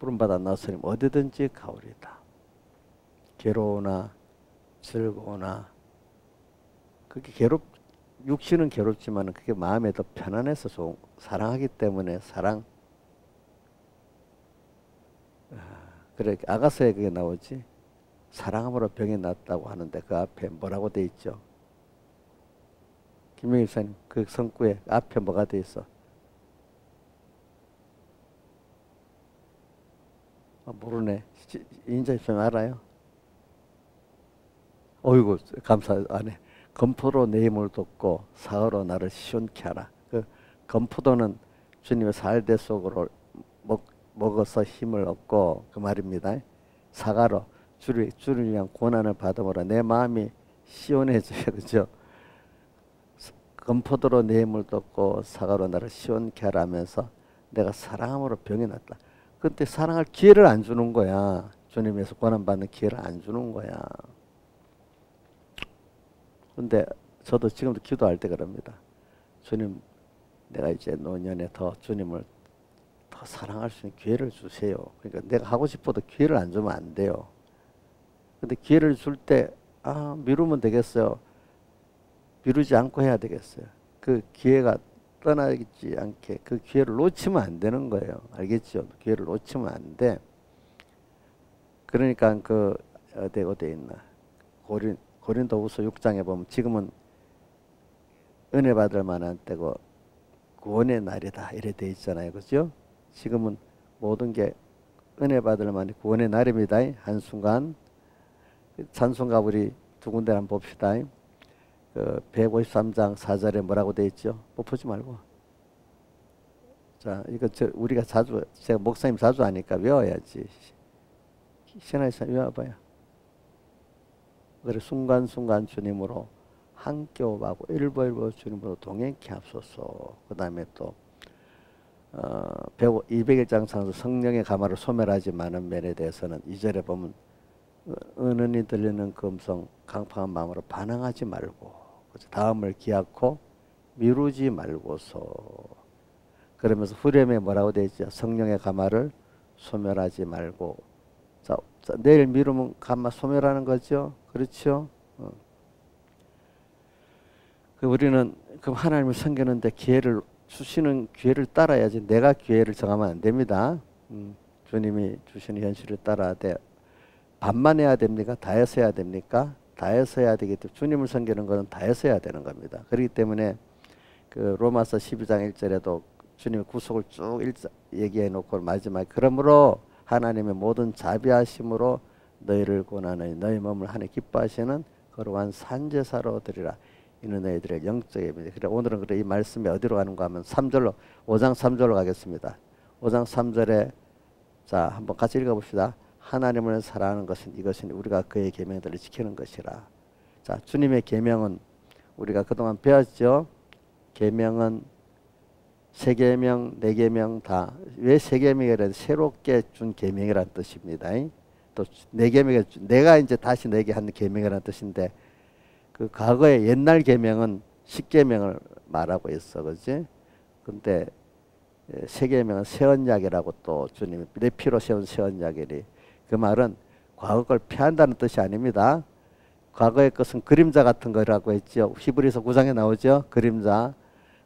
부름받아 나서님 어디든지 가오리다. 괴로우나 즐거우나 그게 육신은 괴롭지만 그게 마음에 더 편안해서 좋은, 사랑하기 때문에 사랑. 그래 아가서에 그게 나오지. 사랑함으로 병이 낫다고 하는데 그 앞에 뭐라고 돼 있죠? 김명희 목사님 그 성구에 앞에 뭐가 돼 있어? 모르네. 인자님 알아요? 어이구 감사하네. 검포로 내 힘을 돕고 사흘로 나를 시원케 하라. 그 검포도는 주님의 살대 속으로 먹어서 힘을 얻고 그 말입니다. 사가로 주를 위한 고난을 받음으로 내 마음이 시원해져요. 그죠? 검포도로 내 힘을 돕고 사가로 나를 시원케 하라면서 내가 사랑함으로 병이 났다. 그때 사랑할 기회를 안 주는 거야. 주님에서 고난받는 기회를 안 주는 거야. 근데 저도 지금도 기도할 때 그럽니다. 주님, 내가 이제 노년에 더 주님을 더 사랑할 수 있는 기회를 주세요. 그러니까 내가 하고 싶어도 기회를 안 주면 안 돼요. 근데 기회를 줄 때, 미루면 되겠어요. 미루지 않고 해야 되겠어요. 그 기회가 떠나지 않게 그 기회를 놓치면 안 되는 거예요. 알겠죠? 기회를 놓치면 안 돼. 그러니까 그 어디 있나? 고린도후서 6장에 보면 지금은 은혜 받을 만한 때고 구원의 날이다 이래 돼 있잖아요. 그죠? 지금은 모든 게 은혜 받을 만한 구원의 날입니다. 한순간 찬송가 우리 두 군데 한번 봅시다. 그 153장 4절에 뭐라고 돼 있죠? 보지 말고. 자, 이거 우리가 제가 목사님 자주 하니까 외워야지. 신하에서 외워봐요. 그래 순간순간 주님으로 함께 오가고 일보일보 주님으로 동행케 하소서. 그 다음에 또 201장 상서 성령의 가마를 소멸하지 마는 면에 대해서는 2절에 보면 은은히 들리는 그 음성 강팍한 마음으로 반항하지 말고 다음을 기약코 미루지 말고서. 그러면서 후렴에 뭐라고 되어 있죠? 성령의 가마를 소멸하지 말고. 자, 내일 미루면 가마 소멸하는 거죠. 그렇죠? 우리는 그럼 하나님을 섬기는데 기회를 주시는 기회를 따라야지 내가 기회를 정하면 안 됩니다. 주님이 주시는 현실을 따라야 돼. 반만 해야 됩니까? 다 해서 해야 됩니까? 다 해서 해야 되기 때문에 주님을 섬기는 것은 다 해서 해야 되는 겁니다. 그렇기 때문에 그 로마서 12장 1절에도 주님의 구속을 쭉 얘기해 놓고 마지막에 그러므로 하나님의 모든 자비하심으로 너희를 고난하니 너희 몸을 하나님 기뻐하시는 거룩한 산제사로 드리라. 이는 너희들의 영적 예배입니다. 그래 오늘은 그래 이 말씀이 어디로 가는가 하면 3절로 5장 3절로 가겠습니다. 5장 3절에 자 한번 같이 읽어봅시다. 하나님을 사랑하는 것은 이것은 우리가 그의 계명들을 지키는 것이라. 자 주님의 계명은 우리가 그동안 배웠죠. 계명은 세 계명, 네 계명 다 왜 세 계명이라 새롭게 준 계명이라는 뜻입니다. 또 네 계명 내가 이제 다시 내게 한 계명이라는 뜻인데 그 과거의 옛날 계명은 십계명을 말하고 있어, 그렇지? 근데 새 계명은 새 언약이라고 또 주님이 내 피로 세운 새 언약이니 그 말은 과거 걸 피한다는 뜻이 아닙니다. 과거의 것은 그림자 같은 거라고 했죠. 히브리서 9장에 나오죠. 그림자.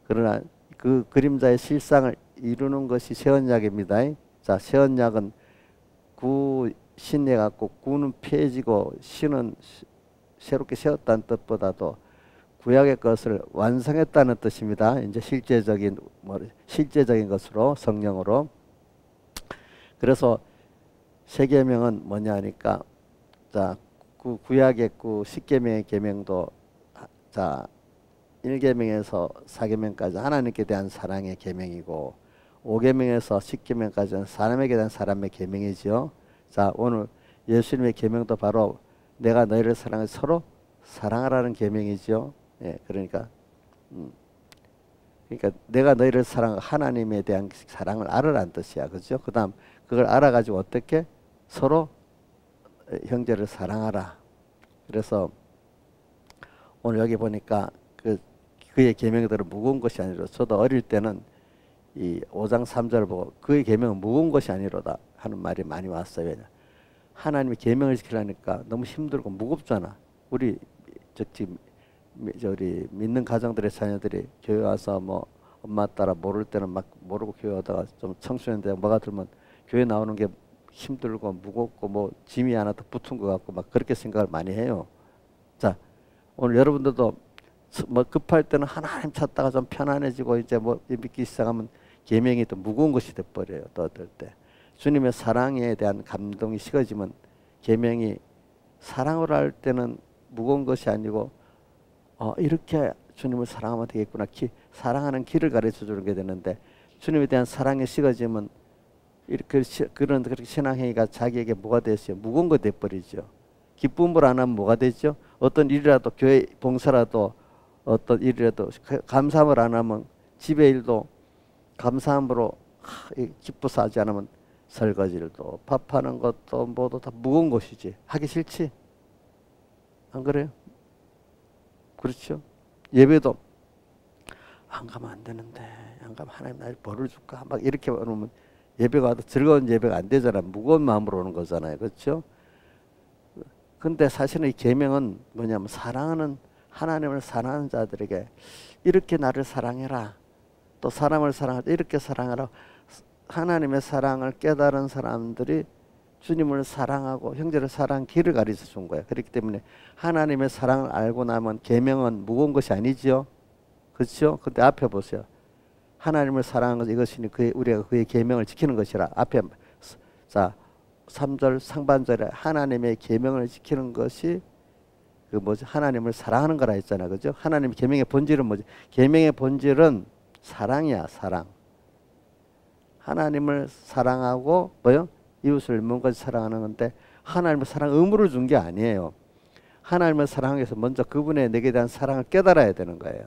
그러나 그 그림자의 실상을 이루는 것이 새 언약입니다. 자, 새 언약은 구 신내 갖고 구는 폐해지고 신은 새롭게 세웠다는 뜻보다도 구약의 것을 완성했다는 뜻입니다. 이제 실제적인 것으로 성령으로. 그래서 세 계명은 뭐냐 하니까 자 구약의 십계명의 계명도 자 1계명에서 4계명까지 하나님께 대한 사랑의 계명이고 5계명에서 10계명까지는 사람에게 대한 사람의 계명이죠. 자 오늘 예수님의 계명도 바로 내가 너희를 사랑해 서로 사랑하라는 계명이죠. 예, 그러니까 내가 너희를 사랑 하나님에 대한 사랑을 알으라는 뜻이야, 그렇죠? 그다음 그걸 알아가지고 어떻게 서로 형제를 사랑하라. 그래서 오늘 여기 보니까 그의 계명들은 무거운 것이 아니라, 저도 어릴 때는 이 5장 3절을 보고 그의 계명은 무거운 것이 아니로다 하는 말이 많이 왔어요. 왜냐? 하나님의 계명을 지키려니까 너무 힘들고 무겁잖아. 우리 우리 믿는 가정들의 자녀들이 교회 와서 뭐 엄마 따라 모를 때는 막 모르고 교회 오다가 좀 청소년 때 뭐가 들면 교회 나오는 게 힘들고 무겁고 뭐 짐이 하나 더 붙은 것 같고 막 그렇게 생각을 많이 해요. 자, 오늘 여러분들도 뭐 급할 때는 하나님 찾다가 좀 편안해지고 이제 뭐 믿기 시작하면 계명이 또 무거운 것이 돼버려요. 또 어떨 때 주님의 사랑에 대한 감동이 식어지면 계명이 사랑으로 할 때는 무거운 것이 아니고 이렇게 주님을 사랑하면 되겠구나. 사랑하는 길을 가르쳐 주는 게 되는데, 주님에 대한 사랑이 식어지면 이렇게 그렇게 신앙행위가 자기에게 뭐가 됐어요? 무거운 거 돼버리죠. 기쁨을 안 하면 뭐가 되죠? 어떤 일이라도, 교회 봉사라도, 어떤 일이라도 감사함을 안 하면 집의 일도 감사함으로 기뻐서 하지 않으면 설거지일도 밥하는 것도 모두 다 무거운 것이지. 하기 싫지? 안 그래요? 그렇죠? 예배도 안 가면 안 되는데, 안 가면 하나님 날 벌을 줄까? 막 이렇게 오면 예배가 와도 즐거운 예배가 안 되잖아요. 무거운 마음으로 오는 거잖아요. 그렇죠? 근데 사실은 이 계명은 뭐냐면 사랑하는, 하나님을 사랑하는 자들에게 이렇게 나를 사랑해라, 또 사람을 사랑하라, 이렇게 사랑하라. 하나님의 사랑을 깨달은 사람들이 주님을 사랑하고 형제를 사랑하는 길을 가르쳐 준 거예요. 그렇기 때문에 하나님의 사랑을 알고 나면 계명은 무거운 것이 아니지요. 그렇죠? 근데 앞에 보세요. 하나님을 사랑하는 것, 이것이니 우리가 그의 계명을 지키는 것이라. 앞에 자 3절 상반절에 하나님의 계명을 지키는 것이 그 뭐지? 하나님을 사랑하는 거라 했잖아. 그죠? 하나님의 계명의 본질은 뭐지? 계명의 본질은 사랑이야. 사랑. 하나님을 사랑하고 뭐요? 이웃을 뭔가 사랑하는 건데, 하나님의 사랑 의무를 준 게 아니에요. 하나님을 사랑하기 위해서 먼저 그분의 내게 대한 사랑을 깨달아야 되는 거예요.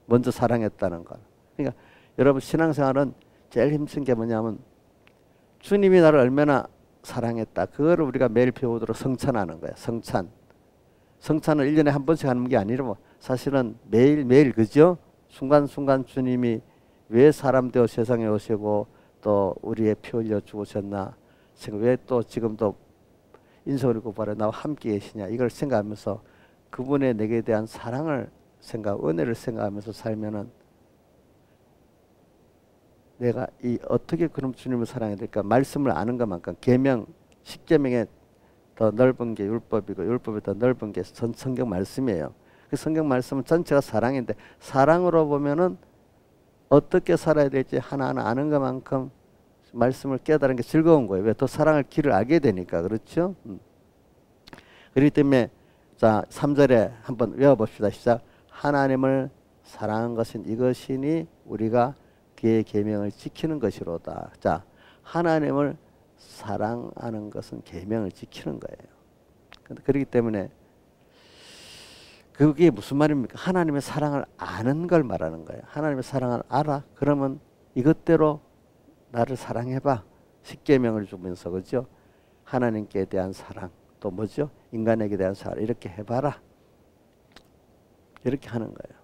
먼저 사랑했다는 걸. 그러니까 여러분 신앙생활은 제일 힘든 게 뭐냐면 주님이 나를 얼마나 사랑했다. 그거를 우리가 매일 배우도록 성찬하는 거예요. 성찬. 성찬을 1년에 한 번씩 하는 게 아니라 사실은 매일매일, 그죠? 순간순간 주님이 왜 사람 되어 세상에 오시고 또 우리의 피 흘려 죽으셨나, 왜 또 지금도 인성을 고발해 나와 함께 계시냐, 이걸 생각하면서 그분의 내게 대한 사랑을 은혜를 생각하면서 살면은 내가 어떻게 그럼 주님을 사랑해야 될까? 말씀을 아는 것만큼, 계명 10계명에 더 넓은 게 율법이고 율법이 더 넓은 게 성경 말씀이에요. 그 성경 말씀은 전체가 사랑인데, 사랑으로 보면은 어떻게 살아야 될지 하나하나 아는 것만큼 말씀을 깨달은 게 즐거운 거예요. 왜? 더 사랑할 길을 알게 되니까. 그렇죠? 그렇기 때문에 자 3절에 한번 외워봅시다. 시작. 하나님을 사랑한 것은 이것이니 우리가 그의 계명을 지키는 것이로다. 자, 하나님을 사랑하는 것은 계명을 지키는 거예요. 그렇기 때문에 그게 무슨 말입니까? 하나님의 사랑을 아는 걸 말하는 거예요. 하나님의 사랑을 알아? 그러면 이것대로 나를 사랑해봐. 10계명을 주면서, 그죠? 하나님께 대한 사랑, 또 뭐죠? 인간에게 대한 사랑, 이렇게 해봐라. 이렇게 하는 거예요.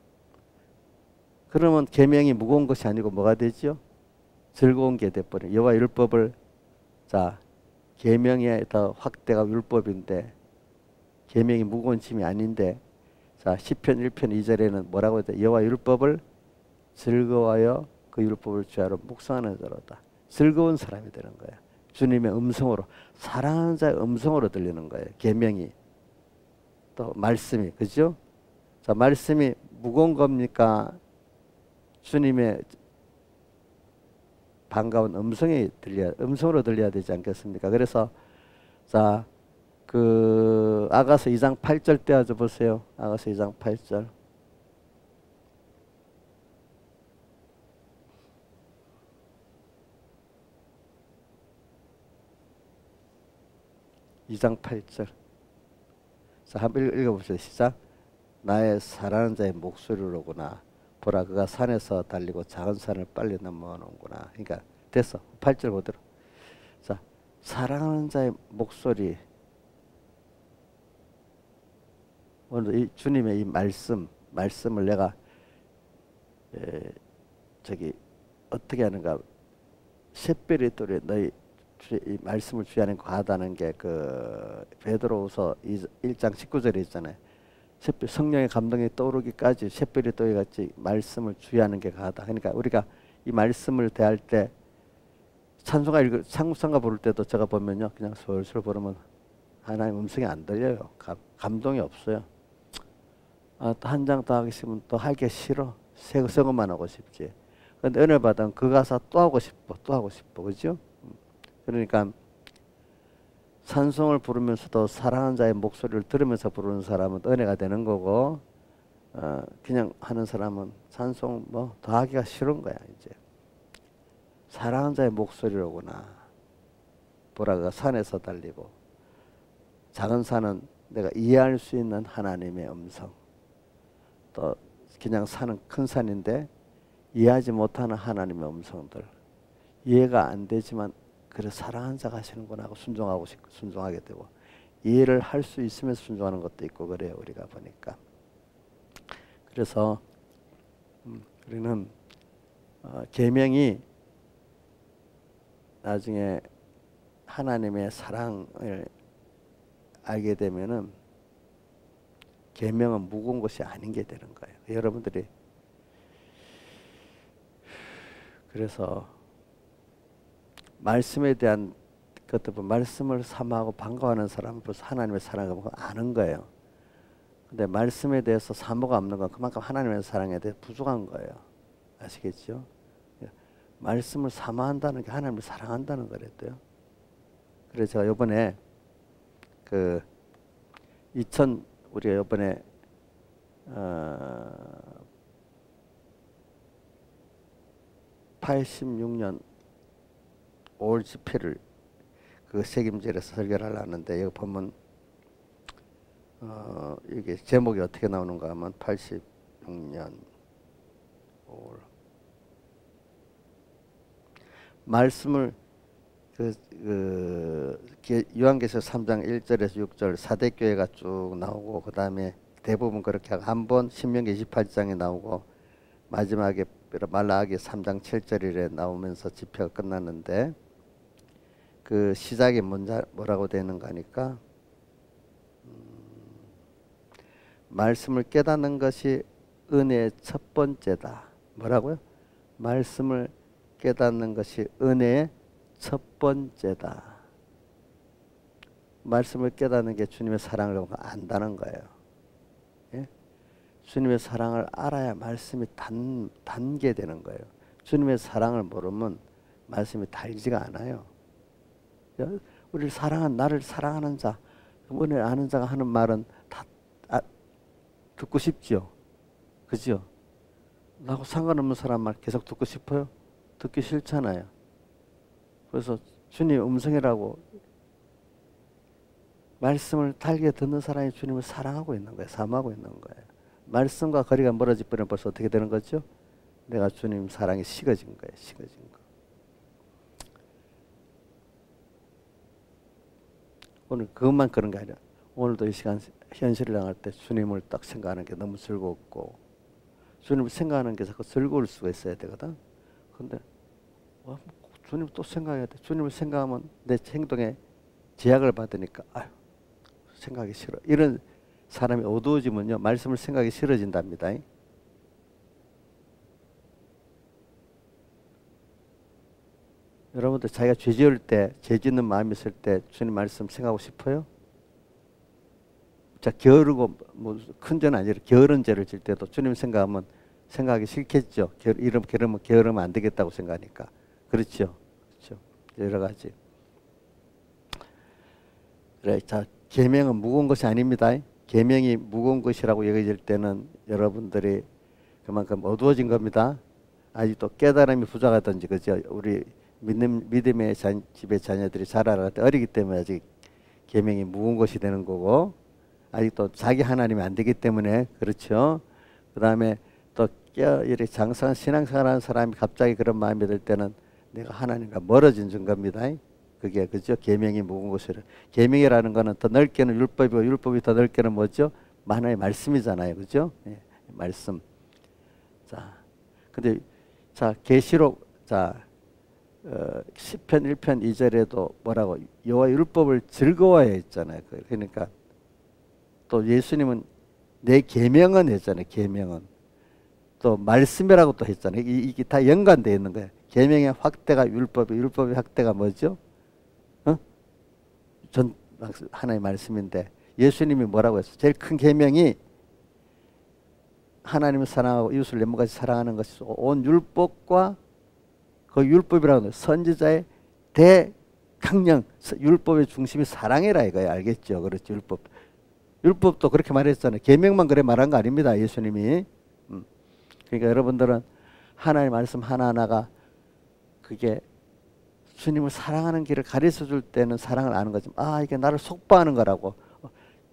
그러면 계명이 무거운 것이 아니고 뭐가 되죠? 즐거운 게 돼버려요. 여호와 율법을, 자, 계명의 더 확대가 율법인데 계명이 무거운 짐이 아닌데, 자 시편 1편 2절에는 뭐라고 했대? 여호와 율법을 즐거워하여 그 율법을 주야로 묵상하는 자로다. 즐거운 사람이 되는 거예요. 주님의 음성으로, 사랑하는 자의 음성으로 들리는 거예요. 계명이, 또 말씀이, 그죠? 자, 말씀이 무거운 겁니까? 주님의 반가운 음성으로 들려야 되지 않겠습니까? 그래서 자, 그 아가서 2장 8절 떼어줘 보세요. 아가서 2장 8절. (2장 8절) 자, 한번 읽어봅시다. 시작. 나의 사랑하는 자의 목소리로구나. 보라, 그가 산에서 달리고 작은 산을 빨리 넘어오는구나. 그러니까 됐어. 8절 보도록. 자, 사랑하는 자의 목소리, 오늘 이 주님의 이 말씀을 내가 저기 어떻게 하는가, 샛별이 또래 너희 이 말씀을 주의하는 과하다는 게 그 베드로후서 1장 19절에 있잖아요. 샛별, 성령의 감동이 떠오르기까지 샛별이 떠오르같이 말씀을 주의하는 게 과하다. 그러니까 우리가 이 말씀을 대할 때 창구상가 부를 때도 제가 보면요, 그냥 솔솔 부르면 하나님 음성이 안 들려요. 감동이 없어요. 아, 또 한 장 더 하기 싫으면 또 하기 싫어. 새 것만 하고 싶지. 근데 은혜 받으면 그 가사 또 하고 싶어, 그죠? 그러니까 찬송을 부르면서도 사랑하는 자의 목소리를 들으면서 부르는 사람은 은혜가 되는 거고, 그냥 하는 사람은 찬송 뭐 더 하기가 싫은 거야. 이제 사랑하는 자의 목소리로구나. 보라가 산에서 달리고, 작은 산은 내가 이해할 수 있는 하나님의 음성, 또 그냥 산은 큰 산인데 이해하지 못하는 하나님의 음성들, 이해가 안 되지만 그래 사랑하는 자가 하시는구나 하고 순종하고 싶고 순종하게 되고, 이해를 할 수 있으면서 순종하는 것도 있고 그래요, 우리가 보니까. 그래서 우리는 계명이 나중에 하나님의 사랑을 알게 되면은 계명은 무거운 것이 아닌 게 되는 거예요. 여러분들이 그래서 말씀에 대한 것도 말씀을 사모하고 반가워하는 사람은 벌써 하나님의 사랑을 아는 거예요. 근데 말씀에 대해서 사모가 없는 건 그만큼 하나님의 사랑에 대해 부족한 거예요. 아시겠죠? 말씀을 사모한다는 게 하나님을 사랑한다는 거랬대요. 그래서 제가 이번에 우리가 이번에 86년 5월 집회를 그 책임질에서 설교를 하려는데, 여기 보면 이게 제목이 어떻게 나오는가 하면 86년 5월 말씀을 요한계시록 3장 1절에서 6절 4대 교회가 쭉 나오고, 그 다음에 대부분 그렇게 하고 한 번 신명기 28장에 나오고 마지막에 말라기 3장 7절에 나오면서 집회가 끝났는데, 그 시작이 뭐라고 되는가 하니까 말씀을 깨닫는 것이 은혜의 첫 번째다. 뭐라고요? 말씀을 깨닫는 것이 은혜의 첫 번째다. 말씀을 깨닫는 게 주님의 사랑을 안다는 거예요. 예? 주님의 사랑을 알아야 말씀이 단게 되는 거예요. 주님의 사랑을 모르면 말씀이 달지가 않아요. 우리를 사랑한, 나를 사랑하는 자, 은혜를 아는 자가 하는 말은 다 듣고 싶죠. 그죠? 나하고 상관없는 사람 말 계속 듣고 싶어요? 듣기 싫잖아요. 그래서 주님의 음성이라고 말씀을 달게 듣는 사람이 주님을 사랑하고 있는 거예요. 사모하고 있는 거예요. 말씀과 거리가 멀어질 뻔해 벌써 어떻게 되는 거죠? 내가 주님 사랑이 식어진 거예요. 식어진 거. 오늘 그것만 그런 게 아니라 오늘도 이 시간 현실을 당할 때 주님을 딱 생각하는 게 너무 즐겁고, 주님을 생각하는 게 자꾸 즐거울 수가 있어야 되거든. 근데 주님 또 생각해야 돼. 주님을 생각하면 내 행동에 제약을 받으니까 아유 생각이 싫어. 이런 사람이 어두워지면요 말씀을 생각이 싫어진답니다. 여러분들 자기가 죄 지을 때, 죄 짓는 마음이 있을 때 주님 말씀 생각하고 싶어요? 자, 게으르고 뭐 큰 죄는 아니라 게으른 죄를 질 때도 주님 생각하면 생각하기 싫겠죠. 게으르면 안 되겠다고 생각하니까. 그렇죠. 그렇죠. 여러 가지. 그래, 자, 계명은 무거운 것이 아닙니다. 계명이 무거운 것이라고 여겨질 때는 여러분들이 그만큼 어두워진 겁니다. 아직도 깨달음이 부족하든지, 그죠? 우리 믿음의 집의 자녀들이 자라갈 때 어리기 때문에 아직 계명이 무거운 것이 되는 거고, 아직도 자기 하나님이 안 되기 때문에, 그렇죠? 그 다음에 또 이렇게 장성한 신앙생활하는 사람이 갑자기 그런 마음이 들 때는 내가 하나님과 멀어진 증거입니다. 그게 그죠? 계명이 묵은 곳이라. 계명이라는 거는 더 넓게는 율법이고 율법이 더 넓게는 뭐죠? 하나의 말씀이잖아요, 그죠? 예, 말씀. 자, 근데 자 계시록 자 시편 1편 2절에도 뭐라고 여호와 율법을 즐거워해 했잖아요. 그러니까 또 예수님은 내 계명은 했잖아요. 계명은 또 말씀이라고 또 했잖아요. 이게 다 연관되어 있는 거예요. 계명의 확대가 율법의 확대가 뭐죠? 전 하나의 말씀인데 예수님이 뭐라고 했어요? 제일 큰 계명이 하나님을 사랑하고 이웃을 내 몸같이 사랑하는 것이 온 율법과 그 율법이라고 하는 선지자의 대강령 율법의 중심이 사랑이라 이거예요. 알겠죠? 그렇죠? 율법도 그렇게 말했잖아요. 계명만 그래 말한 거 아닙니다. 예수님이. 그러니까 여러분들은 하나님의 말씀 하나하나가 그게 주님을 사랑하는 길을 가르쳐 줄 때는 사랑을 아는 거지. 아, 이게 나를 속보하는 거라고.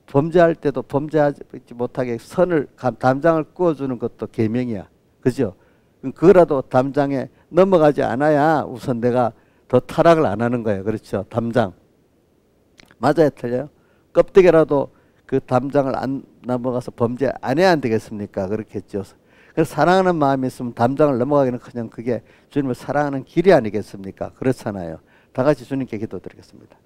범죄할 때도 범죄하지 못하게 선을 담장을 꾸어주는 것도 계명이야. 그죠? 그거라도 담장에 넘어가지 않아야 우선 내가 더 타락을 안 하는 거예요. 그렇죠? 담장. 맞아요? 틀려요? 껍데기라도 그 담장을 안 넘어가서 범죄 안 해야 안 되겠습니까? 그렇겠죠. 그래서 사랑하는 마음이 있으면 담장을 넘어가기는 그냥 그게 주님을 사랑하는 길이 아니겠습니까? 그렇잖아요. 다 같이 주님께 기도드리겠습니다.